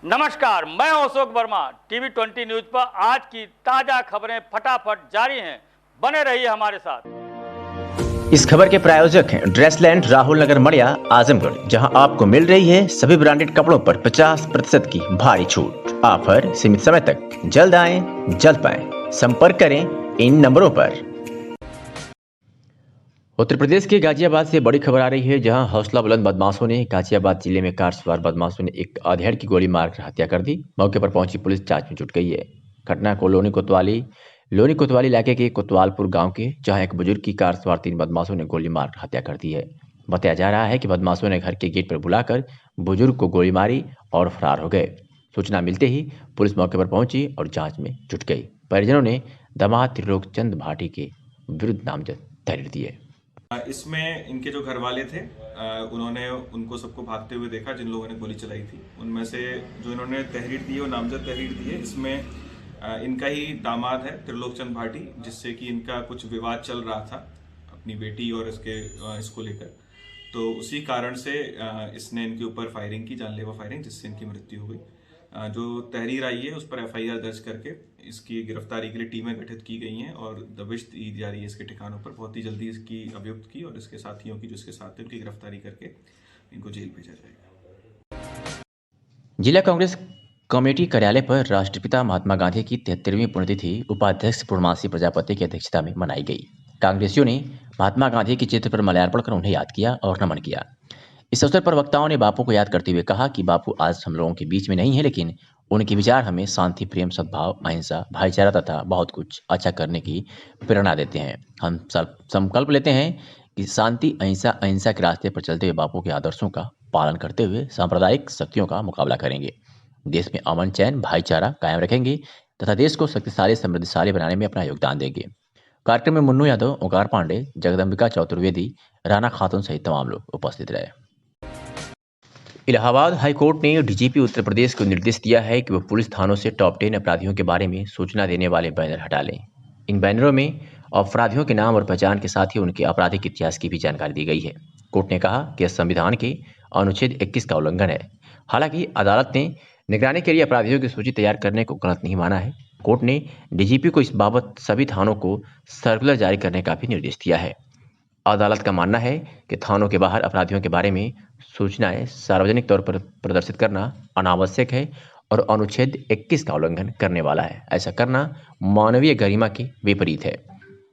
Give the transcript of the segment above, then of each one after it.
नमस्कार, मैं Ashok Verma. TV 20 news पर आज की ताजा खबरें फटाफट जारी हैं। बने रहिए हमारे साथ। इस खबर के प्रायोजक हैं ड्रेसलैंड, राहुल नगर, मड़िया, आजमगढ़, जहां आपको मिल रही है सभी ब्रांडेड कपड़ों पर 50% की भारी छूट। ऑफर सीमित समय तक। जल्द आएं, जल्द पाएं। संपर्क करें इन नंबरों पर। उत्तर प्रदेश के गाजियाबाद से बड़ी खबर आ रही है, जहां हौसला बुलंद बदमाशों ने गाजियाबाद जिले में कार सवार बदमाशों ने एक अधेड़ की गोली मारकर हत्या कर दी। मौके पर पहुंची पुलिस जांच में जुट गई है। घटना को लोनी कोतवाली इलाके के कोतवालपुर गांव के, जहां एक बुजुर्ग की कार सवार 3 बदमाशों ने गोली मारकर हत्या कर दी है। बताया जा रहा है कि बदमाशों ने घर के गेट पर बुलाकर बुजुर्ग को गोली मारी और फरार हो गए। सूचना मिलते ही पुलिस मौके पर पहुंची और जांच में जुट गई। परिजनों ने दामाद त्रिलोक चंद भाटी के विरुद्ध नामजद तहरीर दी है। इसमें इनके जो घर वाले थे उन्होंने उनको सबको भागते हुए देखा जिन लोगों ने गोली चलाई थी। उनमें से जो इन्होंने तहरीर दी है वो नामजद तहरीर दी है। इसमें इनका ही दामाद है त्रिलोक चंद भाटी, जिससे कि इनका कुछ विवाद चल रहा था अपनी बेटी और इसको लेकर। तो उसी कारण से इसने इनके ऊपर फायरिंग की, जानलेवा फायरिंग, जिससे इनकी मृत्यु हो गई। जो तहरीर आई है उस पर FIR दर्ज करके इसकी गिरफ्तारी के लिए टीमें गठित की गई हैं और दबिश दी जा रही है इसके ठिकानों पर। बहुत ही जल्दी इसकी अभियुक्त की और इसके साथियों की जो इसके साथ थे उनकी गिरफ्तारी करके इनको जेल भेजा जाएगा। जिला कांग्रेस कमेटी कार्यालय पर राष्ट्रपिता महात्मा गांधी की 73वीं पुण्यतिथि उपाध्यक्ष पूर्णमासी प्रजापति की अध्यक्षता में मनाई गई। कांग्रेसियों ने महात्मा गांधी के चित्र पर माल्यार्पण कर उन्हें याद किया और नमन किया। इस अवसर पर वक्ताओं ने बापू को याद करते हुए कहा कि बापू आज हम लोगों के बीच में नहीं है, लेकिन उनके विचार हमें शांति, प्रेम, सद्भाव, अहिंसा, भाईचारा तथा बहुत कुछ अच्छा करने की प्रेरणा देते हैं। हम सब संकल्प लेते हैं कि शांति, अहिंसा के रास्ते पर चलते हुए बापू के आदर्शों का पालन करते हुए सांप्रदायिक शक्तियों का मुकाबला करेंगे। देश में अमन, चैन, भाईचारा कायम रखेंगे तथा देश को शक्तिशाली, समृद्धशाली बनाने में अपना योगदान देंगे। कार्यक्रम में मुन्नू यादव, ओंकार पांडे, जगदम्बिका चतुर्वेदी, राना खातून सहित तमाम लोग उपस्थित रहे। इलाहाबाद हाईकोर्ट ने डीजीपी उत्तर प्रदेश को निर्देश दिया है कि वह पुलिस थानों से टॉप 10 अपराधियों के बारे में सूचना देने वाले बैनर हटा लें। इन बैनरों में अपराधियों के नाम और पहचान के साथ ही उनके आपराधिक इतिहास की भी जानकारी दी गई है। कोर्ट ने कहा कि यह संविधान के अनुच्छेद 21 का उल्लंघन है। हालांकि अदालत ने निगरानी के लिए अपराधियों की सूची तैयार करने को गलत नहीं माना है। कोर्ट ने डीजीपी को इस बाबत सभी थानों को सर्कुलर जारी करने का भी निर्देश दिया है। अदालत का मानना है कि थानों के बाहर अपराधियों के बारे में सूचनाएं सार्वजनिक तौर पर प्रदर्शित करना अनावश्यक है और अनुच्छेद 21 का उल्लंघन करने वाला है। ऐसा करना मानवीय गरिमा के विपरीत है।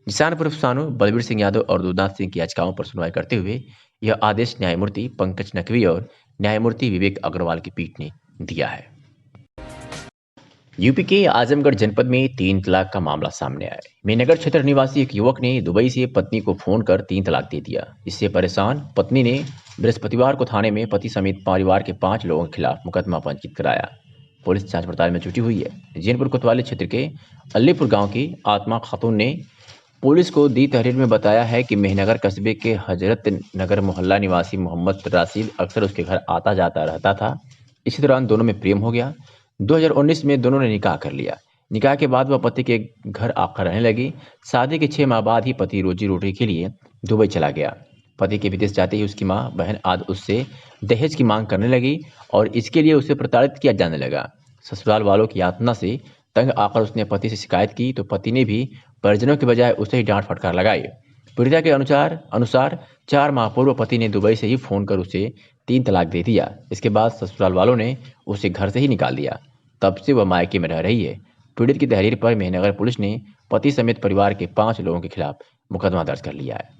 जिसान पूर्व सानू बलबीर सिंह यादव और दुधनाथ सिंह की याचिकाओं पर सुनवाई करते हुए यह आदेश न्यायमूर्ति पंकज नकवी और न्यायमूर्ति विवेक अग्रवाल की पीठ ने दिया है। यूपी के आजमगढ़ जनपद में 3 तलाक का मामला सामने आया। मेनगर क्षेत्र निवासी एक युवक ने दुबई से पत्नी को फोन कर 3 तलाक दे दिया। इससे परेशान पत्नी ने बृहस्पतिवार को थाने में पति समेत परिवार के 5 लोगों के खिलाफ मुकदमा पंजीकृत कराया। पुलिस जांच पड़ताल में जुटी हुई है। जैनपुर कोतवाली क्षेत्र के अलीपुर गांव की आत्मा खातून ने पुलिस को दी तहरीर में बताया है कि मेहनगर कस्बे के हजरत नगर मोहल्ला निवासी मोहम्मद राशिद अक्सर उसके घर आता जाता रहता था। इसी दौरान दोनों में प्रेम हो गया। 2019 में दोनों ने निकाह कर लिया। निकाह के बाद वह पति के घर आकर रहने लगी। शादी के 6 माह बाद ही पति रोजी रोटी के लिए दुबई चला गया। पति के विदेश जाते ही उसकी माँ बहन आदि उससे दहेज की मांग करने लगी और इसके लिए उसे प्रताड़ित किया जाने लगा। ससुराल वालों की यातना से तंग आकर उसने पति से शिकायत की तो पति ने भी परिजनों के बजाय उसे ही डांट फटकार लगाई। पीड़िता के अनुसार 4 माह पूर्व पति ने दुबई से ही फोन कर उसे 3 तलाक दे दिया। इसके बाद ससुराल वालों ने उसे घर से ही निकाल दिया। तब से वह मायके में रह रही है। पीड़ित की तहरीर पर मेहनगर पुलिस ने पति समेत परिवार के 5 लोगों के खिलाफ मुकदमा दर्ज कर लिया है।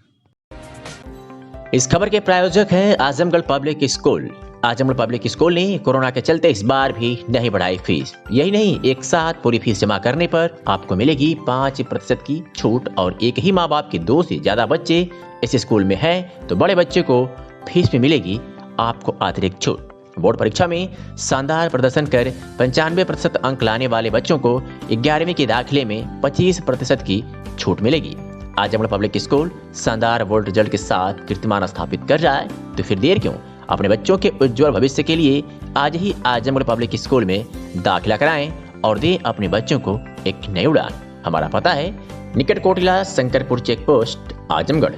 इस खबर के प्रायोजक हैं Azamgarh public school. Azamgarh public school ने कोरोना के चलते इस बार भी नहीं बढ़ाई फीस। यही नहीं, एक साथ पूरी फीस जमा करने पर आपको मिलेगी 5% की छूट और एक ही माँ बाप के 2 से ज्यादा बच्चे इस स्कूल में हैं तो बड़े बच्चे को फीस में मिलेगी आपको अतिरिक्त छूट। बोर्ड परीक्षा में शानदार प्रदर्शन कर 95% अंक लाने वाले बच्चों को 11वीं के दाखिले में 25% की छूट मिलेगी। आजमगढ़ पब्लिक स्कूल शानदार बोर्ड रिजल्ट के साथ कीर्तिमान स्थापित कर रहा है, तो फिर देर क्यों? अपने बच्चों के उज्जवल भविष्य के लिए आज ही आजमगढ़ पब्लिक स्कूल में दाखिला कराएं और दें अपने बच्चों को एक नई उड़ान। हमारा पता है निकट कोटिला, शंकरपुर चेक पोस्ट, आजमगढ़।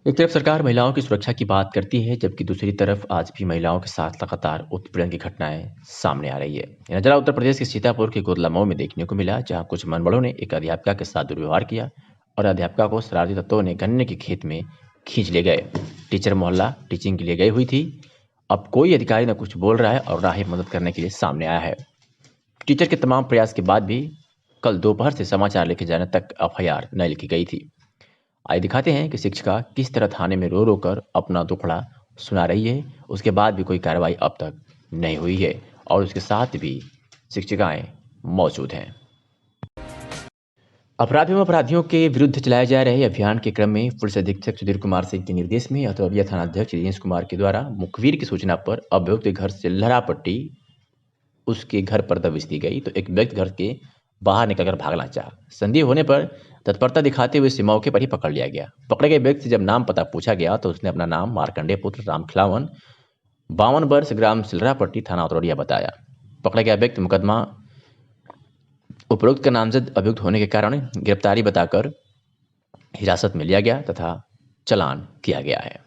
एक तरफ सरकार महिलाओं की सुरक्षा की बात करती है, जबकि दूसरी तरफ आज भी महिलाओं के साथ लगातार उत्पीड़न की घटनाएं सामने आ रही है। यह नजारा उत्तर प्रदेश के सीतापुर के कोतला मऊ में देखने को मिला, जहां कुछ मनबड़ों ने एक अध्यापिका के साथ दुर्व्यवहार किया और अध्यापिका को शरारती तत्वों ने गन्ने के खेत में खींच ले गए। टीचर मोहल्ला टीचिंग के लिए गई हुई थी। अब कोई अधिकारी न कुछ बोल रहा है और ना ही मदद करने के लिए सामने आया है। टीचर के तमाम प्रयास के बाद भी कल दोपहर से समाचार लिखे जाने तक FIR न लिखी गई थी। आइए दिखाते हैं कि शिक्षिका किस तरह थाने में रो रो कर अपना दुखड़ा सुना रही है। उसके बाद भी कोई कार्रवाई अब तक नहीं हुई है और उसके साथ भी शिक्षिकाएं मौजूद हैं। अपराधियों के विरुद्ध चलाए जा रहे अभियान के क्रम में पुलिस अधीक्षक सुधीर कुमार सिंह के निर्देश में अतरौलिया थानाध्यक्ष दिनेश कुमार के द्वारा मुखबिर की सूचना पर अभियुक्त के घर से लहरापट्टी उसके घर पर दबिश दी गई तो एक व्यक्ति घर के बाहर निकलकर भागना चाहा। संदेह होने पर तत्परता दिखाते हुए इसे मौके पर ही पकड़ लिया गया। पकड़े गए व्यक्ति से जब नाम पता पूछा गया तो उसने अपना नाम मार्कंडेय पुत्र राम खिलावन 52 वर्ष ग्राम सिलरापट्टी थाना अतरौलिया बताया। पकड़ा गया व्यक्ति मुकदमा उपरोक्त का नामजद अभियुक्त होने के कारण गिरफ्तारी बताकर हिरासत में लिया गया तथा चालान किया गया है।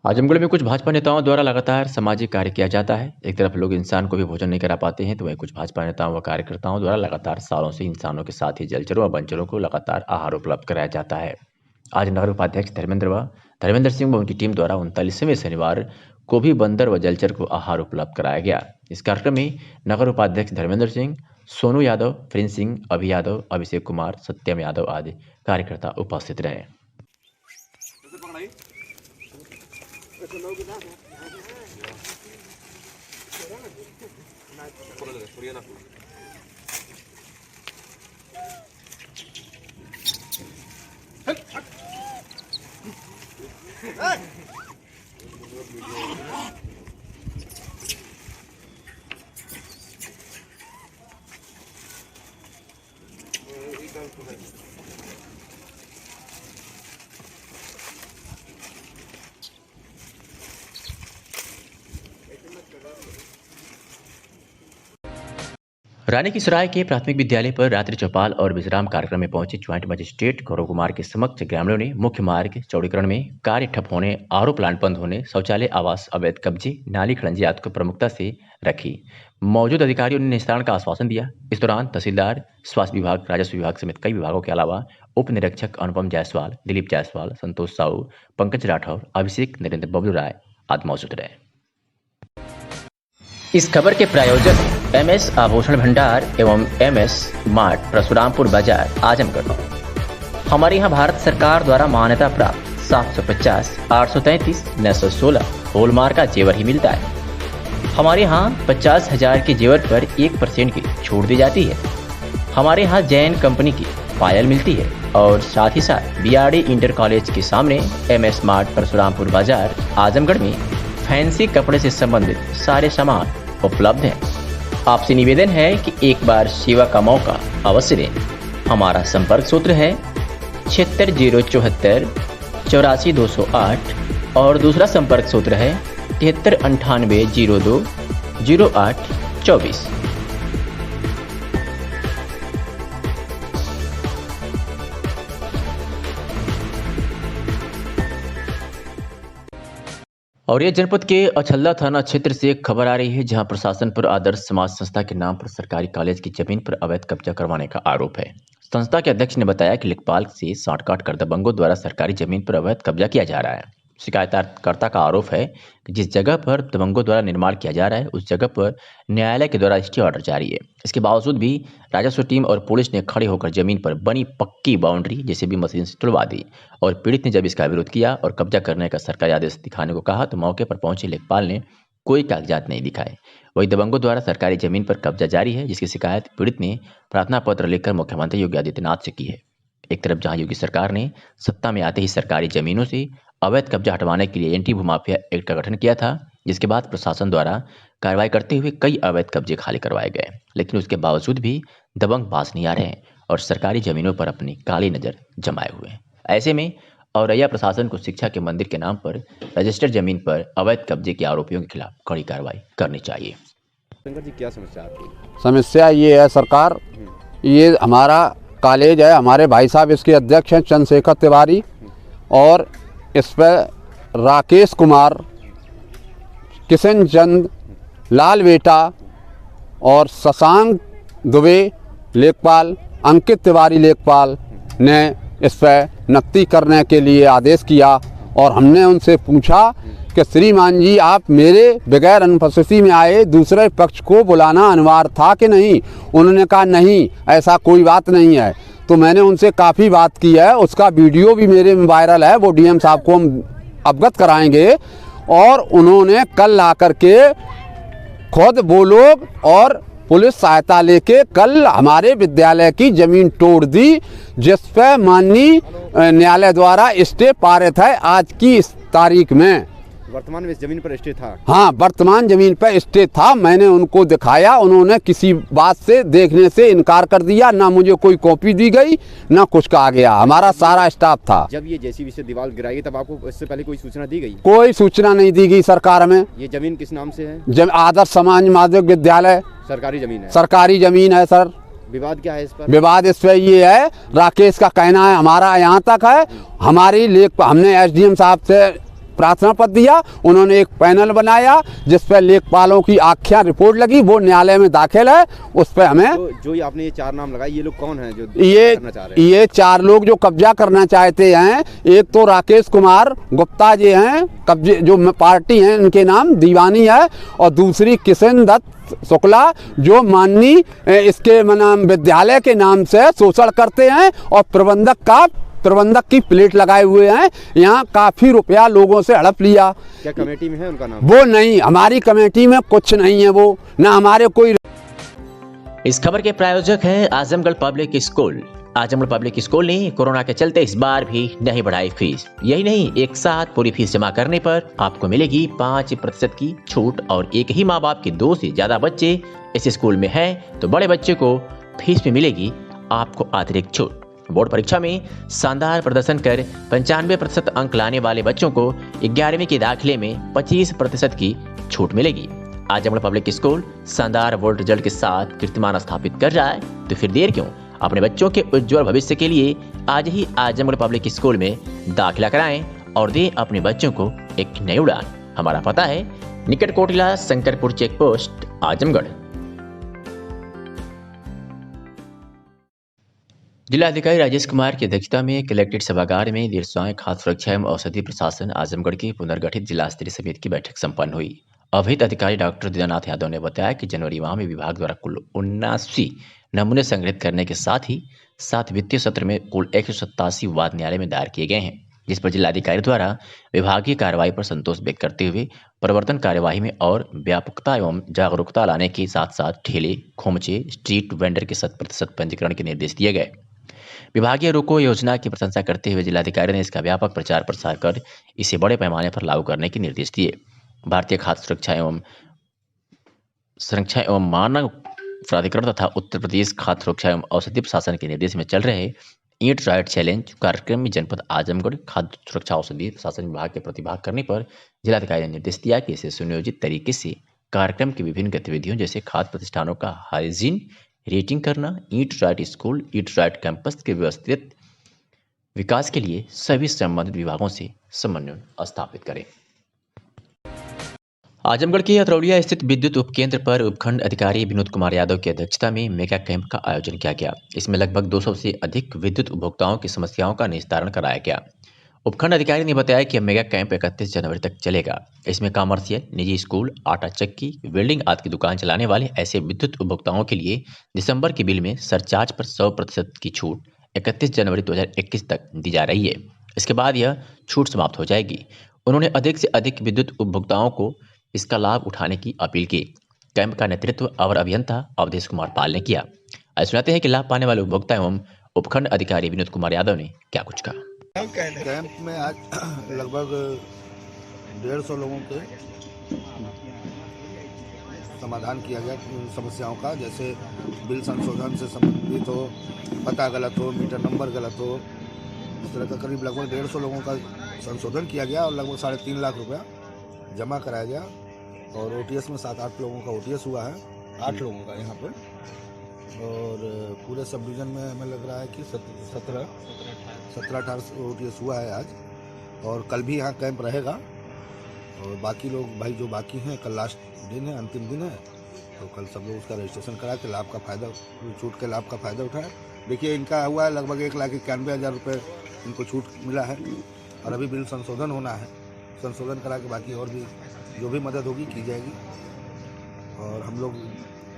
आजमगढ़ में कुछ भाजपा नेताओं द्वारा लगातार सामाजिक कार्य किया जाता है। एक तरफ लोग इंसान को भी भोजन नहीं करा पाते हैं, तो वहीं कुछ भाजपा नेताओं व कार्यकर्ताओं द्वारा लगातार सालों से इंसानों के साथ ही जलचरों व वनचरों को लगातार आहार उपलब्ध कराया जाता है। आज नगर उपाध्यक्ष धर्मेंद्र सिंह व उनकी टीम द्वारा 39वें शनिवार को भी बंदर व जलचर को आहार उपलब्ध कराया गया। इस कार्यक्रम में नगर उपाध्यक्ष धर्मेंद्र सिंह, सोनू यादव, प्रिंस सिंह, अभि यादव, अभिषेक कुमार, सत्यम यादव आदि कार्यकर्ता उपस्थित रहे। रानी की सराय के प्राथमिक विद्यालय पर रात्रि चौपाल और विश्राम कार्यक्रम में पहुंचे ज्वाइंट मजिस्ट्रेट गौरव कुमार के समक्ष ग्रामीणों ने मुख्य मार्ग चौड़ीकरण में कार्य ठप होने, RO प्लांट बंद होने, शौचालय आवास अवैध कब्जे, नाली खड़ंजी आदि को प्रमुखता से रखी। मौजूद अधिकारियों ने निस्तारण का आश्वासन दिया। इस दौरान तहसीलदार, स्वास्थ्य विभाग, राजस्व विभाग समेत कई विभागों के अलावा उप निरीक्षक अनुपम जायसवाल, दिलीप जायसवाल, संतोष साहू, पंकज राठौर, अभिषेक, नरेंद्र बबलू राय आदि मौजूद रहे। इस खबर के प्रायोजक MS आभूषण भंडार एवं MS मार्ट, परशुरामपुर बाजार, आजमगढ़। हमारे यहाँ भारत सरकार द्वारा मान्यता प्राप्त 750, 833, 916 हॉलमार्क का जेवर ही मिलता है। हमारे यहाँ 50,000 के जेवर पर 1% की छूट दी जाती है। हमारे यहाँ जैन कंपनी की पायल मिलती है और साथ ही साथ BRD इंटर कॉलेज के सामने MS मार्ट, परशुरामपुर बाजार, आजमगढ़ में फैंसी कपड़े से संबंधित सारे सामान उपलब्ध हैं। आपसे निवेदन है कि एक बार सेवा का मौका अवश्य दें। हमारा संपर्क सूत्र है 76074 84 208 और दूसरा संपर्क सूत्र है 7398 02 08 24। और ये जनपद के अछल्ला थाना क्षेत्र से एक खबर आ रही है, जहां प्रशासन पर आदर्श समाज संस्था के नाम पर सरकारी कॉलेज की जमीन पर अवैध कब्जा करवाने का आरोप है। संस्था के अध्यक्ष ने बताया कि लेखपाल से सांठगांठ कर दबंगों द्वारा सरकारी जमीन पर अवैध कब्जा किया जा रहा है। शिकायतकर्ता का आरोप है कि जिस जगह पर दबंगों द्वारा निर्माण किया जा रहा है उस जगह पर न्यायालय के द्वारा स्टे ऑर्डर जारी है। इसके बावजूद भी राजस्व टीम और पुलिस ने खड़े होकर जमीन पर बनी पक्की बाउंड्री जेसीबी मशीन से तुड़वा दी और पीड़ित ने जब इसका विरोध किया और कब्जा करने का सरकारी आदेश दिखाने को कहा तो मौके पर पहुंचे लेखपाल ने कोई कागजात नहीं दिखाए। वही दबंगों द्वारा सरकारी जमीन पर कब्जा जारी है, जिसकी शिकायत पीड़ित ने प्रार्थना पत्र लिखकर मुख्यमंत्री योगी आदित्यनाथ से की है। एक तरफ जहां योगी सरकार ने सत्ता में आते ही सरकारी जमीनों से अवैध कब्जा हटवाने के लिए एंटी भूमाफिया एक्ट का गठन किया था, जिसके बाद प्रशासन द्वारा कार्रवाई करते हुए कई अवैध कब्जे खाली करवाए गए, लेकिन उसके बावजूद भी दबंग बाज नहीं आ रहे हैं और सरकारी जमीनों पर अपनी काली नजर जमाए हुए हैं। ऐसे में औरैया प्रशासन को शिक्षा के मंदिर के नाम पर रजिस्टर्ड जमीन पर अवैध कब्जे के आरोपियों के खिलाफ कड़ी कार्रवाई करनी चाहिए। शंकर जी, क्या समस्या आपकी? समस्या ये है सरकार, ये हमारा कॉलेज है, हमारे भाई साहब इसके अध्यक्ष हैं चंद्रशेखर तिवारी, और इस पर राकेश कुमार, किशन चंद, लाल बेटा और शशांक दुबे लेखपाल, अंकित तिवारी लेखपाल ने इस पर नकदी करने के लिए आदेश किया। और हमने उनसे पूछा कि श्रीमान जी, आप मेरे बगैर अनुपस्थिति में आए दूसरे पक्ष को बुलाना अनिवार्य था कि नहीं? उन्होंने कहा नहीं, ऐसा कोई बात नहीं है। तो मैंने उनसे काफ़ी बात की है, उसका वीडियो भी मेरे में वायरल है, वो डीएम साहब को हम अवगत कराएंगे। और उन्होंने कल ला करके खुद वो लोग और पुलिस सहायता लेके कल हमारे विद्यालय की जमीन तोड़ दी, जिस पर माननीय न्यायालय द्वारा स्टे पारित है आज की इस तारीख में। वर्तमान में इस जमीन पर स्टे था? हाँ, वर्तमान जमीन पर स्टे था। मैंने उनको दिखाया, उन्होंने किसी बात से देखने से इनकार कर दिया। ना मुझे कोई कॉपी दी गई, ना कुछ कहा गया। हमारा सारा स्टाफ था। जब ये जेसीबी से दीवार गिराई तब आपको इससे पहले कोई सूचना दी गई? कोई सूचना नहीं दी गई सरकार में। ये जमीन किस नाम से है? आदर्श समाज माध्यमिक विद्यालय सरकारी जमीन है? सरकारी जमीन है सर। विवाद क्या है इस पर? विवाद इस पर ये है, राकेश का कहना है हमारा यहाँ तक है, हमारी लेख हमने एसडीएम साहब से प्रार्थना पत्र दिया, उन्होंने एक पैनल बनाया जिस पर लेखपालों की आख्या रिपोर्ट लगी, वो न्यायालय में दाखिल है। उस पर हमें जो आपने ये 4 नाम लगाए, ये लोग कौन हैं जो करना चाह रहे हैं? ये 4 लोग जो कब्जा करना चाहते हैं, एक तो राकेश कुमार गुप्ता जी हैं, कब्जे जो पार्टी हैं इनके नाम दीवानी है, और दूसरी किशन दत्त शुक्ला जो माननीय इसके विद्यालय के नाम से शोषण करते हैं और प्रबंधक की प्लेट लगाए हुए हैं। यहाँ काफी रुपया लोगों से हड़प लिया। क्या कमेटी में है उनका नाम? वो नहीं, हमारी कमेटी में कुछ नहीं है, वो ना हमारे कोई। इस खबर के प्रायोजक हैं Azamgarh public school. Azamgarh public school ने कोरोना के चलते इस बार भी नहीं बढ़ाई फीस। यही नहीं, एक साथ पूरी फीस जमा करने पर आपको मिलेगी 5% की छूट, और एक ही माँ बाप के 2 से ज्यादा बच्चे इस स्कूल में हैं तो बड़े बच्चे को फीस में मिलेगी आपको अतिरिक्त छूट। बोर्ड परीक्षा में शानदार प्रदर्शन कर 95% अंक लाने वाले बच्चों को 11वीं के दाखिले में 25% की छूट मिलेगी। आजमगढ़ पब्लिक स्कूल शानदार बोर्ड रिजल्ट के साथ कीर्तिमान स्थापित कर रहा है, तो फिर देर क्यों? अपने बच्चों के उज्जवल भविष्य के लिए आज ही आजमगढ़ पब्लिक स्कूल में दाखिला कराएं और दें अपने बच्चों को एक नई उड़ान। हमारा पता है निकट कोटिला शंकरपुर चेक पोस्ट आजमगढ़। जिलाधिकारी राजेश कुमार की अध्यक्षता में कलेक्ट्रेट सभागार में देर शाम खाद्य सुरक्षा एवं औषधि प्रशासन आजमगढ़ की पुनर्गठित जिला स्तरीय समिति की बैठक संपन्न हुई। अवहित अधिकारी डॉक्टर दीनानाथ यादव ने बताया कि जनवरी माह में विभाग द्वारा कुल 79 नमूने संग्रहित करने के साथ ही 7 वित्तीय सत्र में कुल 187 वाद न्यायालय में दायर किए गए हैं, जिस पर जिलाधिकारी द्वारा विभागीय कार्रवाई पर संतोष व्यक्त करते हुए प्रवर्तन कार्यवाही में और व्यापकता एवं जागरूकता लाने के साथ साथ ठेले, खोमचे, स्ट्रीट वेंडर के 100% पंजीकरण के निर्देश दिए गए। विभागीय रोको योजना की प्रशंसा करते हुए जिलाधिकारी ने इसका व्यापक प्रचार प्रसार कर इसे बड़े पैमाने पर लागू करने के निर्देश दिए। भारतीय खाद्य सुरक्षा एवं मानक प्राधिकरण तथा उत्तर प्रदेश खाद्य सुरक्षा एवं औषधि प्रशासन के निर्देश में चल रहे ईट राइट चैलेंज कार्यक्रम में जनपद आजमगढ़ खाद्य सुरक्षा औषधि प्रशासन विभाग के प्रतिभाग करने पर जिलाधिकारी ने निर्देश दिया कि इसे सुनियोजित तरीके से कार्यक्रम की विभिन्न गतिविधियों जैसे खाद्य प्रतिष्ठानों का हाइजीन रेटिंग करना, eat right school, eat right campus के व्यवस्थित विकास के लिए सभी संबंधित विभागों से समन्वय स्थापित करें। आजमगढ़ के अतरौलिया स्थित विद्युत उपकेंद्र पर उपखंड अधिकारी विनोद कुमार यादव की अध्यक्षता में मेगा कैंप का आयोजन किया गया। इसमें लगभग 200 से अधिक विद्युत उपभोक्ताओं की समस्याओं का निस्तारण कराया गया। उपखंड अधिकारी ने बताया कि मेगा कैंप 31 जनवरी तक चलेगा। इसमें कॉमर्शियल, निजी स्कूल, आटा चक्की, वेल्डिंग आदि की दुकान चलाने वाले ऐसे विद्युत उपभोक्ताओं के लिए दिसंबर के बिल में सरचार्ज पर 100% की छूट 31 जनवरी 2021 तक दी जा रही है। इसके बाद यह छूट समाप्त हो जाएगी। उन्होंने अधिक से अधिक विद्युत उपभोक्ताओं को इसका लाभ उठाने की अपील की। कैंप का नेतृत्व अवर अभियंता अवधेश कुमार पाल ने किया। आज सुनाते हैं कि लाभ पाने वाले उपभोक्ता एवं उपखंड अधिकारी विनोद कुमार यादव ने क्या कुछ कहा। कैंप में आज लगभग 150 लोगों के समाधान किया गया समस्याओं का, जैसे बिल संशोधन से संबंधित हो, पता गलत हो, मीटर नंबर गलत हो, इस तरह का करीब लगभग 150 लोगों का संशोधन किया गया और लगभग 3.5 लाख रुपया जमा कराया गया। और ओटीएस में 7-8 लोगों का ओटीएस हुआ है, 8 लोगों का यहाँ पर। और पूरे सब डिवीज़न में हमें लग रहा है कि 17-18 OTS हुआ है आज, और कल भी यहाँ कैंप रहेगा। और बाकी लोग भाई जो बाकी हैं, कल लास्ट दिन है, अंतिम दिन है, तो कल सब लोग उसका रजिस्ट्रेशन करा के लाभ का फ़ायदा, छूट के लाभ का फ़ायदा उठाएं। देखिए इनका हुआ है लगभग 1,91,000 रुपये इनको छूट मिला है, और अभी बिल संशोधन होना है, संशोधन करा के बाकी और भी जो भी मदद होगी की जाएगी। और हम लोग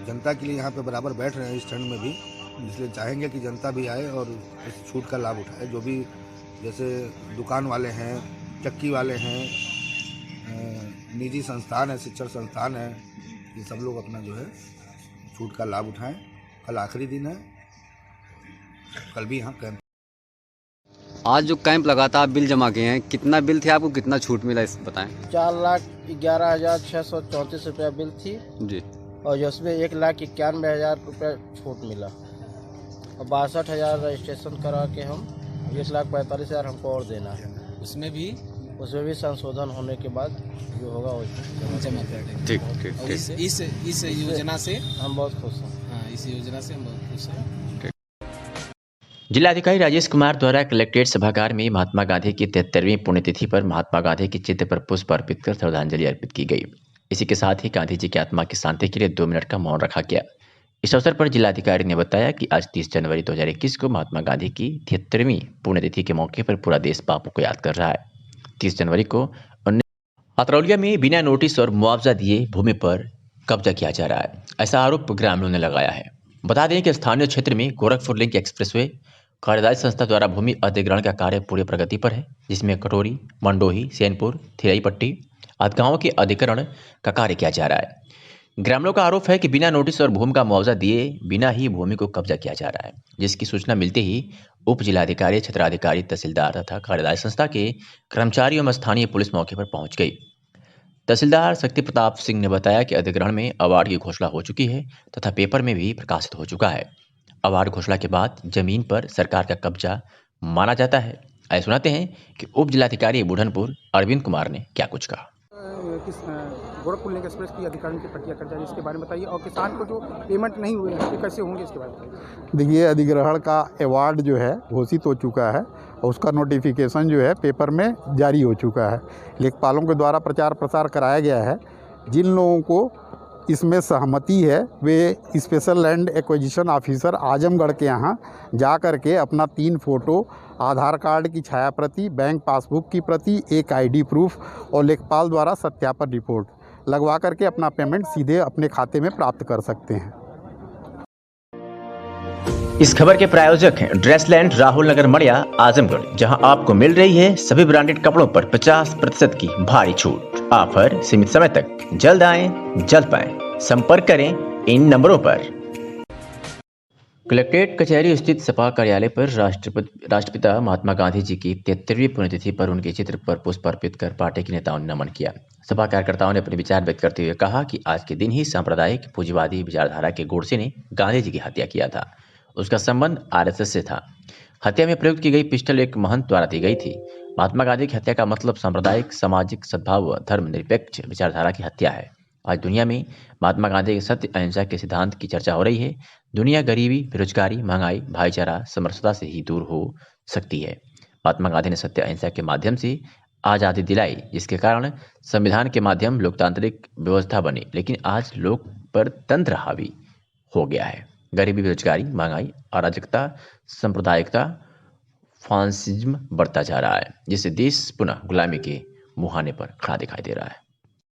जनता के लिए यहाँ पे बराबर बैठ रहे हैं इस ठंड में भी, इसलिए चाहेंगे कि जनता भी आए और इस छूट का लाभ उठाए। जो भी जैसे दुकान वाले हैं, चक्की वाले हैं, निजी संस्थान है, शिक्षण संस्थान है, ये सब लोग अपना जो है छूट का लाभ उठाएं। कल आखिरी दिन है, कल भी यहाँ कैंप। आज जो कैंप लगा था, आप बिल जमा किए हैं, कितना बिल थे, आपको कितना छूट मिला इस बताएं। 4,11,634 रुपया बिल थी जी, और जिसमें 1,91,000 रुपया छूट मिला, और 62,000 रजिस्ट्रेशन करा के हम 1,45,000 हमको और देना है। उसमें भी संशोधन होने के बाद जो होगा वो जमा कर देंगे। ठीक ठीक और ठीक। इस योजना से हम बहुत खुश हैं। हाँ, इस योजना से हम बहुत खुश हैं। जिलाधिकारी राजेश कुमार द्वारा कलेक्ट्रेट सभागार में महात्मा गांधी की 73वीं पुण्यतिथि पर महात्मा गांधी के चित्र पर पुष्प अर्पित कर श्रद्धांजलि अर्पित की गई। इसी के साथ ही गांधी जी की आत्मा की शांति के लिए 2 मिनट का मौन रखा गया। इस अवसर पर जिलाधिकारी ने बताया कि आज 30 जनवरी 2021 को महात्मा गांधी की 73वीं पुण्यतिथि के मौके पर पूरा देश बापू को याद कर रहा है। 30 जनवरी को अतरौलिया में बिना नोटिस और मुआवजा दिए भूमि पर कब्जा किया जा रहा है, ऐसा आरोप ग्रामीणों ने लगाया है। बता दें कि स्थानीय क्षेत्र में गोरखपुर लिंक एक्सप्रेसवे कार्यदायी संस्था द्वारा भूमि अधिग्रहण का कार्य पूरी प्रगति पर है, जिसमें कटोरी, मंडोही, सैनपुर, थिराई पट्टी आदि गांवों के अधिग्रहण का कार्य किया जा रहा है। ग्रामीणों का आरोप है कि बिना नोटिस और भूमि का मुआवजा दिए बिना ही भूमि को कब्जा किया जा रहा है, जिसकी सूचना मिलते ही उप जिलाधिकारी, क्षेत्राधिकारी, तहसीलदार तथा कार्यदायी संस्था के कर्मचारी एवं स्थानीय पुलिस मौके पर पहुंच गई। तहसीलदार शक्ति प्रताप सिंह ने बताया कि अधिग्रहण में अवार्ड की घोषणा हो चुकी है तथा पेपर में भी प्रकाशित हो चुका है। अवार्ड घोषणा के बाद जमीन पर सरकार का कब्जा माना जाता है। आइए सुनाते हैं कि उप जिलाधिकारी बुढ़नपुर अरविंद कुमार ने क्या कुछ कहा। गोरखपुर लिंक एक्सप्रेस की अधिग्रहण की प्रक्रिया कर जाए, इसके बारे में बताइए, और किसान को जो पेमेंट नहीं हुए हैं ये कैसे होंगे, इसके बारे में बताइए। देखिए, अधिग्रहण का अवार्ड जो है घोषित हो चुका है और उसका नोटिफिकेशन जो है पेपर में जारी हो चुका है। लेखपालों के द्वारा प्रचार प्रसार कराया गया है। जिन लोगों को इसमें सहमति है वे special land acquisition officer Azamgarh के यहाँ जा कर के अपना 3 फोटो, आधार कार्ड की छाया प्रति, बैंक पासबुक की प्रति, एक ID प्रूफ और लेखपाल द्वारा सत्यापन रिपोर्ट लगवा करके अपना पेमेंट सीधे अपने खाते में प्राप्त कर सकते हैं। इस खबर के प्रायोजक हैं ड्रेसलैंड, राहुल नगर, मड़िया, आजमगढ़, जहां आपको मिल रही है सभी ब्रांडेड कपड़ों पर 50% की भारी छूट। ऑफर सीमित समय तक, जल्द आएं जल्द पाएं, संपर्क करें इन नंबरों पर। कलेक्ट्रेट कचहरी स्थित सपा कार्यालय पर राष्ट्रपिता महात्मा गांधी जी की 73वीं पुण्यतिथि पर उनके चित्र पर पुष्प अर्पित कर पार्टी के नेताओं ने नमन किया। सपा कार्यकर्ताओं ने अपने विचार व्यक्त करते हुए कहा कि आज के दिन ही सांप्रदायिक पूंजीवादी विचारधारा के गोडसे ने गांधी जी की हत्या किया था। उसका संबंध RSS से था। हत्या में प्रयुक्त की गई पिस्टल एक महंत द्वारा दी गई थी। महात्मा गांधी की हत्या का मतलब सांप्रदायिक, सामाजिक सद्भाव व धर्मनिरपेक्ष विचारधारा की हत्या है। आज दुनिया में महात्मा गांधी के सत्य अहिंसा के सिद्धांत की चर्चा हो रही है। दुनिया गरीबी, बेरोजगारी, महंगाई, भाईचारा, समरसता से ही दूर हो सकती है। महात्मा गांधी ने सत्य अहिंसा के माध्यम से आज़ादी दिलाई, जिसके कारण संविधान के माध्यम लोकतांत्रिक व्यवस्था बनी। लेकिन आज लोक पर तंत्र हावी हो गया है। गरीबी, बेरोजगारी, महंगाई, अराजकता, सांप्रदायिकता, फासिज्म बढ़ता जा रहा है, जिससे देश पुनः गुलामी के मुहाने पर खड़ा दिखाई दे रहा है।